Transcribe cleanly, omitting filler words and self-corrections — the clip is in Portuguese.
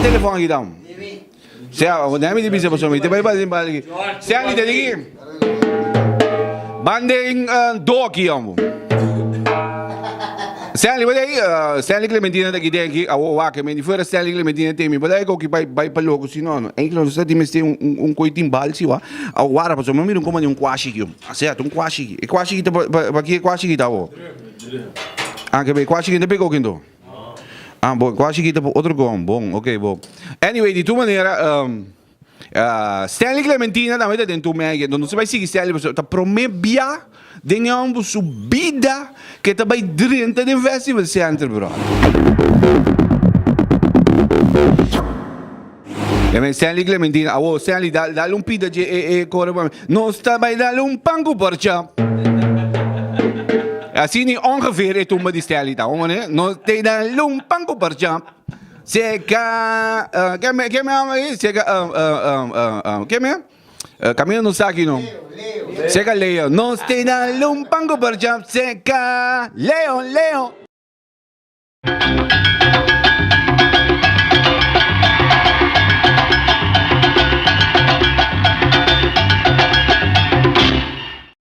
telefoon kita. Saya, dami di bisa pasok. Ito ba iba din balik? Saya ni tadi. Banding doki mo. Stanley, Stanley Clementina da Guidenki, a Waka, men di fuera Stanley Clementina temi, but I go che vai per loco, si no, e non sta di mesti un coitin balsi wa, a guarda, pa mi non come un quasci, certo, un quasci, e quasci che pa chi quasci che tavo. Anche per quasci che te pego che ndo. Ah, bo, quasci che te otro gon, bon, ok, bo. Anyway, di tu maniera Stanley Clementina da me dentro me, non si vai sì Stanley, ta promebia denham subida que também dentro do Festival Center, bro. Stanley Clementina, Stanley, dá-lhe pida de corre. Não está bem, dá-lhe pango por já. Assim, ongeveer é uma de Stanley, tá? Não tem dá-lhe pango por já. Sega, Camino não sabe aqui, não. Seca Leo. Não tem dá-lhe pango por já. Seca Leo.